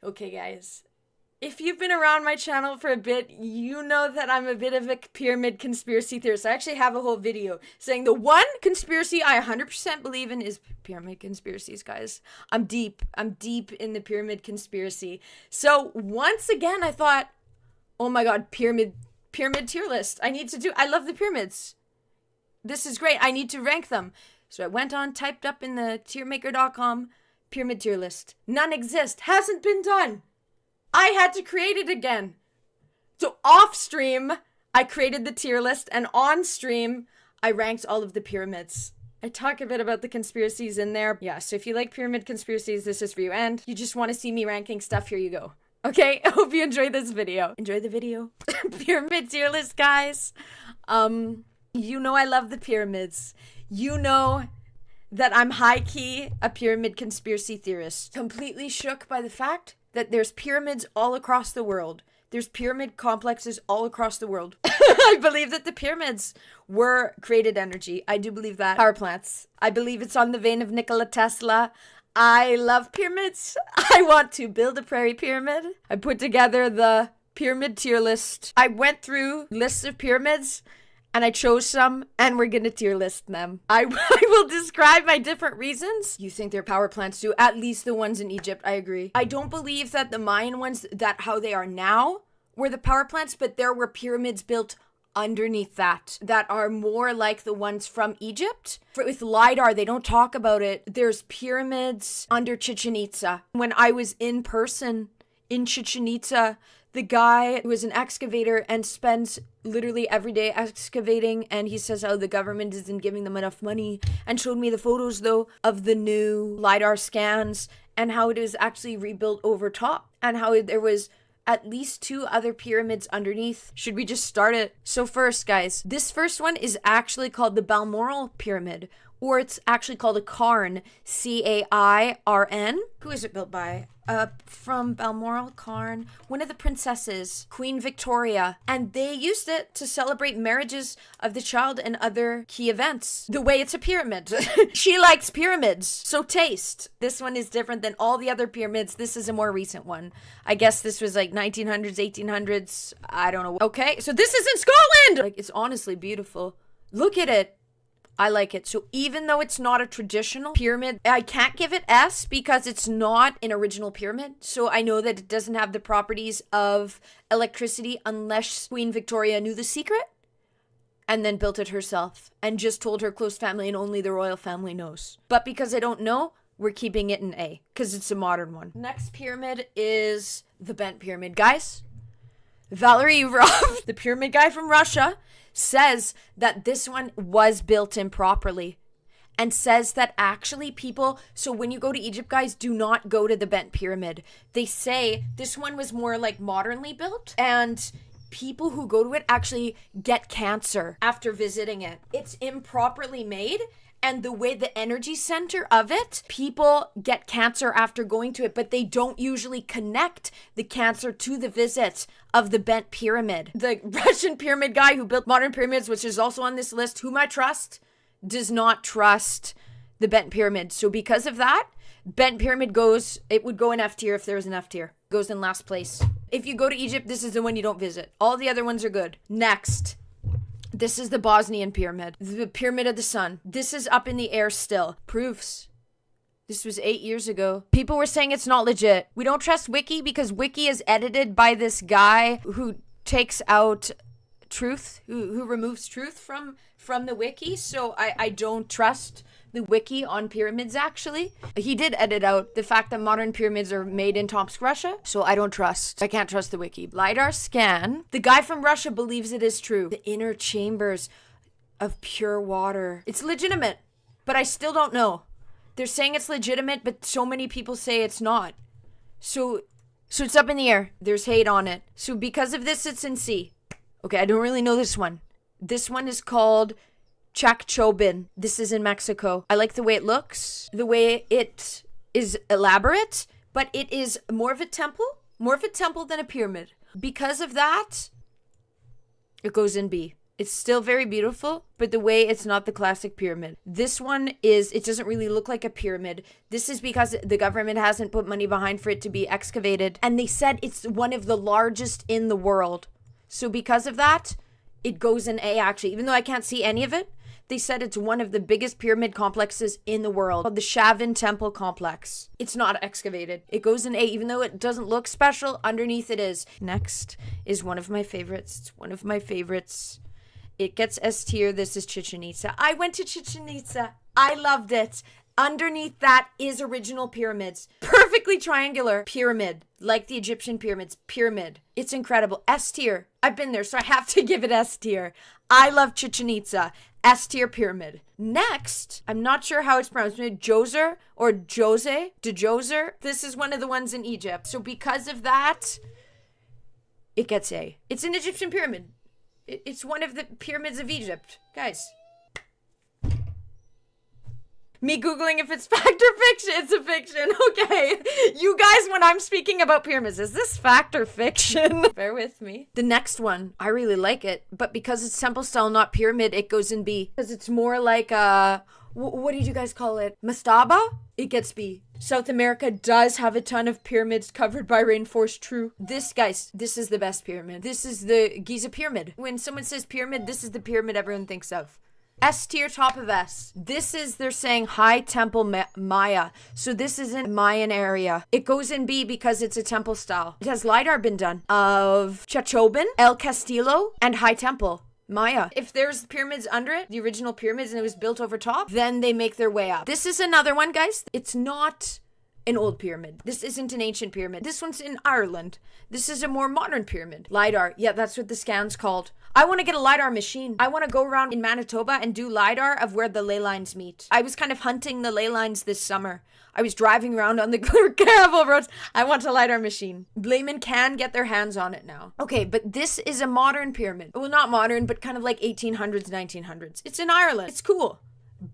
Okay, guys. If you've been around my channel for a bit, you know that I'm a bit of a pyramid conspiracy theorist. I actually have a whole video saying the one conspiracy I 100% believe in is pyramid conspiracies, guys. I'm deep in the pyramid conspiracy. So once again, I thought, oh my god, pyramid tier list. I love the pyramids. This is great. I need to rank them. So I went on, typed up in the tiermaker.com pyramid tier list. None exist. Hasn't been done. I had to create it again. So off stream, I created the tier list, and on stream, I ranked all of the pyramids. I talk a bit about the conspiracies in there. Yeah, so if you like pyramid conspiracies, this is for you. And you just want to see me ranking stuff, here you go. Okay, I hope you enjoyed this video. Enjoy the video. Pyramid tier list, guys. You know I love the pyramids. You know that I'm high-key a pyramid conspiracy theorist. Completely shook by the fact that there's pyramids all across the world. There's pyramid complexes all across the world. I believe that the pyramids were created energy. I do believe that. Power plants. I believe it's on the vein of Nikola Tesla. I love pyramids. I want to build a prairie pyramid. I put together the pyramid tier list. I went through lists of pyramids and I chose some, and we're gonna tier list them. I will describe my different reasons. You think they're power plants too? At least the ones in Egypt, I agree. I don't believe that the Mayan ones, that how they are now, were the power plants, but there were pyramids built underneath that are more like the ones from Egypt. With LiDAR, they don't talk about it. There's pyramids under Chichen Itza. When I was in person in Chichen Itza, the guy was an excavator and spends literally every day excavating, and he says how the government isn't giving them enough money, and showed me the photos though of the new LiDAR scans and how it is actually rebuilt over top, and how there was at least 2 other pyramids underneath. Should we just start it? So first, guys, this first one is actually called the Balmoral Pyramid, or it's actually called a cairn, C-A-I-R-N. Who is it built by? From Balmoral Cairn, one of the princesses, Queen Victoria, and they used it to celebrate marriages of the child and other key events. The way it's a pyramid. She likes pyramids, so taste. This one is different than all the other pyramids. This is a more recent one. I guess this was like 1900s, 1800s. I don't know. Okay, so this is in Scotland! Like, it's honestly beautiful. Look at it. I like it. So even though it's not a traditional pyramid, I can't give it S because it's not an original pyramid. So I know that it doesn't have the properties of electricity unless Queen Victoria knew the secret and then built it herself and just told her close family and only the royal family knows. But because I don't know, we're keeping it in A because it's a modern one. Next pyramid is the Bent Pyramid. Guys, Valery Yurov, the pyramid guy from Russia, says that this one was built improperly, and says that actually people, so when you go to Egypt, guys, do not go to the Bent Pyramid. They say this one was more like modernly built, and people who go to it actually get cancer after visiting it. It's improperly made, and the way the energy center of it, people get cancer after going to it, but they don't usually connect the cancer to the visit of the Bent Pyramid. The Russian pyramid guy who built modern pyramids, which is also on this list, whom I trust, does not trust the Bent Pyramid. So because of that, Bent Pyramid it would go in F tier if there was an F tier. Goes in last place. If you go to Egypt, this is the one you don't visit. All the other ones are good. Next. This is the Bosnian pyramid, the Pyramid of the Sun. This is up in the air still. Proofs. This was 8 years ago. People were saying it's not legit. We don't trust Wiki because Wiki is edited by this guy who takes out truth, who removes truth from the Wiki. So I don't trust the Wiki on pyramids, actually. He did edit out the fact that modern pyramids are made in Tomsk, Russia. So I can't trust the Wiki. LiDAR scan. The guy from Russia believes it is true. The inner chambers of pure water. It's legitimate, but I still don't know. They're saying it's legitimate, but so many people say it's not. So it's up in the air. There's hate on it. So because of this, it's in C. Okay, I don't really know this one. This one is called Chakchobin. This is in Mexico. I like the way it looks, the way it is elaborate, but it is more of a temple than a pyramid. Because of that, it goes in B. It's still very beautiful, but the way it's not the classic pyramid. This one is, it doesn't really look like a pyramid. This is because the government hasn't put money behind for it to be excavated. And they said it's one of the largest in the world. So because of that, it goes in A actually. Even though I can't see any of it, they said it's one of the biggest pyramid complexes in the world, called the Shavin Temple Complex. It's not excavated. It goes in A, even though it doesn't look special, underneath it is. Next is one of my favorites. It's one of my favorites. It gets S tier. This is Chichen Itza. I went to Chichen Itza. I loved it. Underneath that is original pyramids. Perfectly triangular pyramid, like the Egyptian pyramids. Pyramid. It's incredible. S tier. I've been there, so I have to give it S tier. I love Chichen Itza. S tier pyramid. Next, I'm not sure how it's pronounced. Djoser or Jose. Djoser. This is one of the ones in Egypt. So because of that, it gets A. It's an Egyptian pyramid. It's one of the pyramids of Egypt. Guys. Me Googling if it's fact or fiction. It's a fiction. Okay. You guys, when I'm speaking about pyramids, is this fact or fiction? Bear with me. The next one, I really like it. But because it's temple style, not pyramid, it goes in B. Because it's more like what did you guys call it? Mastaba? It gets B. South America does have a ton of pyramids covered by rainforest, true. This, guys, this is the best pyramid. This is the Giza pyramid. When someone says pyramid, this is the pyramid everyone thinks of. S tier, top of S. This is, they're saying high temple Maya. So this is in Mayan area. It goes in B because it's a temple style. It has LiDAR been done of Chachobin, El Castillo, and High Temple. Maya. If there's pyramids under it, the original pyramids, and it was built over top, then they make their way up. This is another one, guys. It's not an old pyramid. This isn't an ancient pyramid. This one's in Ireland. This is a more modern pyramid. LiDAR. Yeah, that's what the scan's called. I want to get a LiDAR machine. I want to go around in Manitoba and do LiDAR of where the ley lines meet. I was kind of hunting the ley lines this summer. I was driving around on the gravel roads. I want a LiDAR machine. Laymen can get their hands on it now. Okay, but this is a modern pyramid. Well, not modern, but kind of like 1800s, 1900s. It's in Ireland. It's cool.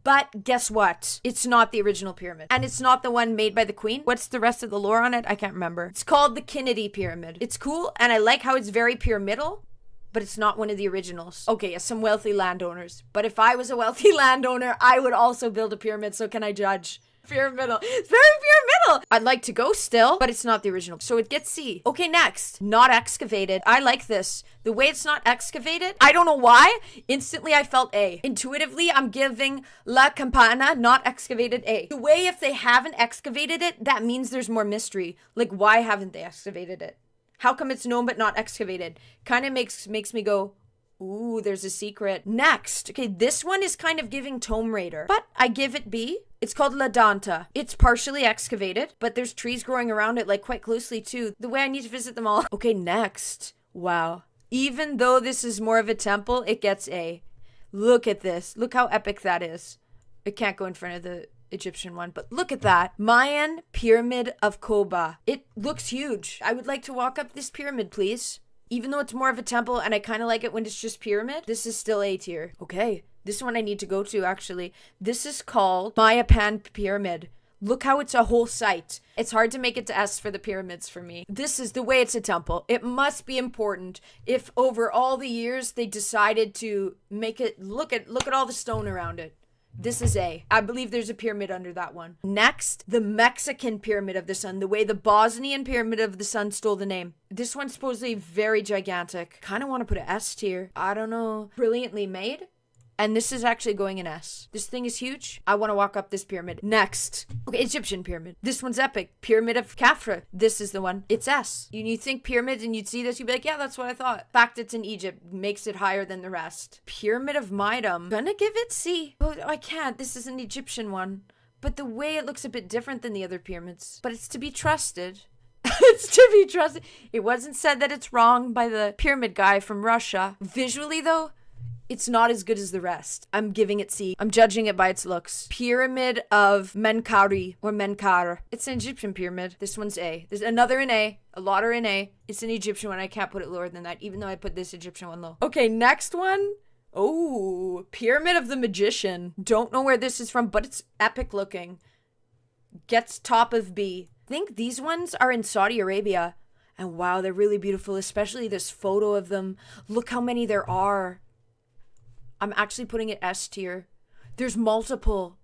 But guess what? It's not the original pyramid. And it's not the one made by the queen. What's the rest of the lore on it? I can't remember. It's called the Kennedy Pyramid. It's cool, and I like how it's very pyramidal, but it's not one of the originals. Okay, yes, some wealthy landowners. But if I was a wealthy landowner, I would also build a pyramid, so can I judge? Pyramidal. It's very pyramidal. I'd like to go still, but it's not the original. So it gets C. Okay, next. Not excavated. I like this. The way it's not excavated, I don't know why. Instantly, I felt A. Intuitively, I'm giving La Campana, not excavated, A. The way if they haven't excavated it, that means there's more mystery. Like, why haven't they excavated it? How come it's known but not excavated? Kind of makes me go, ooh, there's a secret. Next. Okay, this one is kind of giving Tomb Raider, but I give it B. It's called La Danta. It's partially excavated, but there's trees growing around it like quite closely too. The way I need to visit them all. Okay, next. Wow. Even though this is more of a temple, it gets A. Look at this. Look how epic that is. It can't go in front of the Egyptian one, but look at that. Mayan Pyramid of Koba. It looks huge. I would like to walk up this pyramid, please. Even though it's more of a temple and I kind of like it when it's just pyramid, this is still A tier. Okay. This one I need to go to, actually. This is called Mayapan Pyramid. Look how it's a whole site. It's hard to make it to S for the pyramids for me. This is the way it's a temple. It must be important if over all the years they decided to make it, look at all the stone around it. This is A. I believe there's a pyramid under that one. Next, the Mexican Pyramid of the Sun. The way the Bosnian Pyramid of the Sun stole the name. This one's supposedly very gigantic. Kind of want to put an S tier. I don't know. Brilliantly made. And this is actually going in S. This thing is huge. I want to walk up this pyramid. Next. Okay, Egyptian pyramid. This one's epic. Pyramid of Khafra. This is the one. It's S. You think pyramids and you'd see this, you'd be like, yeah, that's what I thought. Fact it's in Egypt makes it higher than the rest. Pyramid of Midam. Gonna give it C. Oh, I can't. This is an Egyptian one. But the way it looks a bit different than the other pyramids. But it's to be trusted. It's to be trusted. It wasn't said that it's wrong by the pyramid guy from Russia. Visually, though, it's not as good as the rest. I'm giving it C. I'm judging it by its looks. Pyramid of Menkaure or Menkar. It's an Egyptian pyramid. This one's A. There's another in A. A lot are in A. It's an Egyptian one. I can't put it lower than that, even though I put this Egyptian one low. Okay, next one. Oh, Pyramid of the Magician. Don't know where this is from, but it's epic looking. Gets top of B. I think these ones are in Saudi Arabia. And wow, they're really beautiful, especially this photo of them. Look how many there are. I'm actually putting it S tier. There's multiple.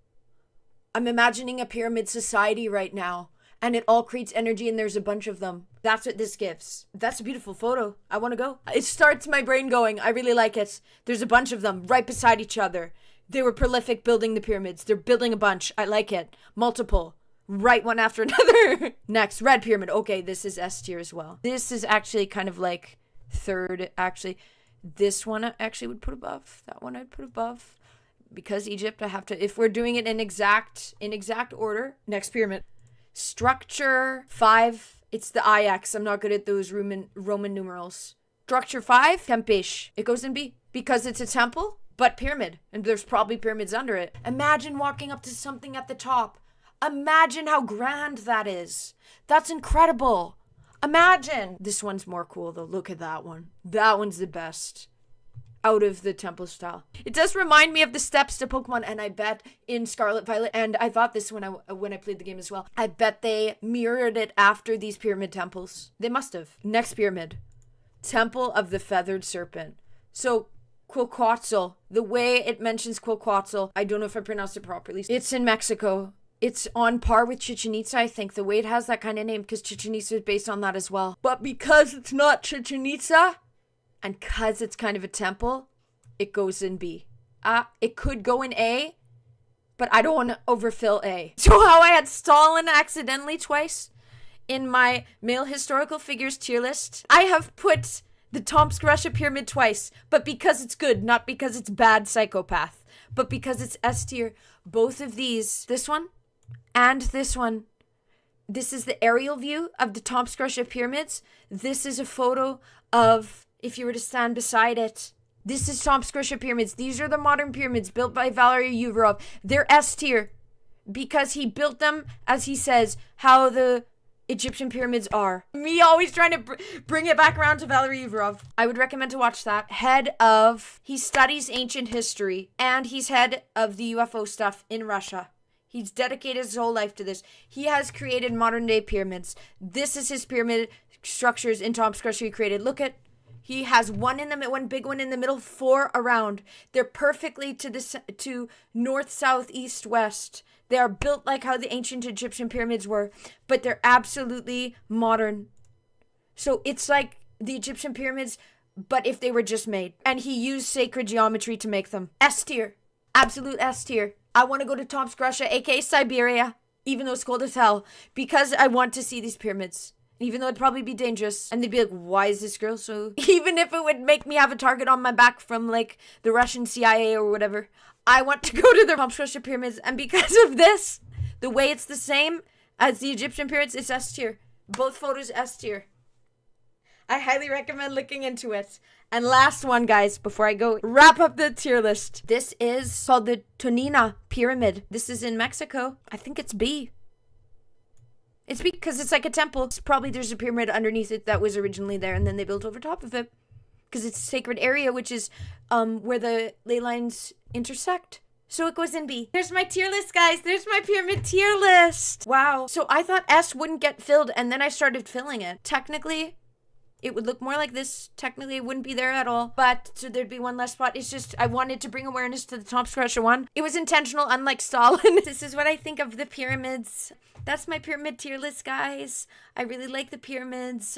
I'm imagining a pyramid society right now, and it all creates energy, and there's a bunch of them. That's what this gives. That's a beautiful photo. I want to go. It starts my brain going. I really like it. There's a bunch of them right beside each other. They were prolific building the pyramids. They're building a bunch. I like it. Multiple. Right one after another. Next, red pyramid. Okay, this is S tier as well. This is actually kind of like third, actually. This one I actually would put above. That one I'd put above. Because Egypt, I have to, if we're doing it in exact order. Next pyramid. Structure 5. It's the IX. I'm not good at those Roman numerals. Structure 5, Tempish. It goes in B because it's a temple, but pyramid. And there's probably pyramids under it. Imagine walking up to something at the top. Imagine how grand that is. That's incredible. Imagine. This one's more cool though. Look at that one. That one's the best. Out of the temple style. It does remind me of the steps to Pokemon, and I bet in Scarlet Violet, and I thought this when I played the game as well, I bet they mirrored it after these pyramid temples. They must have. Next pyramid. Temple of the Feathered Serpent. So, Quetzalcoatl, the way it mentions Quetzalcoatl, I don't know if I pronounced it properly. It's in Mexico. It's on par with Chichen Itza, I think, the way it has that kind of name, because Chichen Itza is based on that as well. But because it's not Chichen Itza, and because it's kind of a temple, it goes in B. It could go in A, but I don't want to overfill A. So how I had Stalin accidentally twice in my male historical figures tier list, I have put the Tomsk Russia pyramid twice, but because it's good, not because it's bad psychopath, but because it's S tier. Both of these, this one and this one, this is the aerial view of the Tomsk Russia pyramids. This is a photo of, if you were to stand beside it, this is Tomsk Russia pyramids. These are the modern pyramids built by Valery Uvarov. They're S tier because he built them, as he says, how the Egyptian pyramids are. Me always trying to bring it back around to Valery Uvarov. I would recommend to watch that. He studies ancient history, and he's head of the UFO stuff in Russia. He's dedicated his whole life to this. He has created modern day pyramids. This is his pyramid structures in Tomsk Russia he created. Look at, he has one big one in the middle, 4 around. They're perfectly to north, south, east, west. They are built like how the ancient Egyptian pyramids were, but they're absolutely modern. So it's like the Egyptian pyramids, but if they were just made. And he used sacred geometry to make them. S tier. Absolute S tier. I want to go to Tomsk Russia, aka Siberia, even though it's cold as hell, because I want to see these pyramids. Even though it'd probably be dangerous. And they'd be like, why is this girl so... Even if it would make me have a target on my back from, like, the Russian CIA or whatever, I want to go to the Tomsk Russia pyramids. And because of this, the way it's the same as the Egyptian pyramids, it's S tier. Both photos S tier. I highly recommend looking into it. And last one, guys, before I go wrap up the tier list. This is called the Tonina Pyramid. This is in Mexico. I think it's B. It's because it's like a temple. There's a pyramid underneath it that was originally there, and then they built over top of it. Because it's a sacred area, which is where the ley lines intersect. So it goes in B. There's my tier list, guys. There's my pyramid tier list. Wow. So I thought S wouldn't get filled, and then I started filling it. Technically, it would look more like this. Technically, it wouldn't be there at all. But, so there'd be one less spot. It's just, I wanted to bring awareness to the Tomsk Russia one. It was intentional, unlike Stalin. This is what I think of the pyramids. That's my pyramid tier list, guys. I really like the pyramids.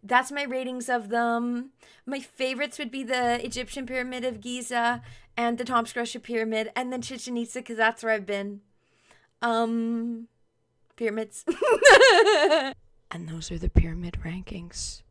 That's my ratings of them. My favorites would be the Egyptian Pyramid of Giza and the Tomsk Russia pyramid, and then Chichen Itza, because that's where I've been. Pyramids. And those are the pyramid rankings.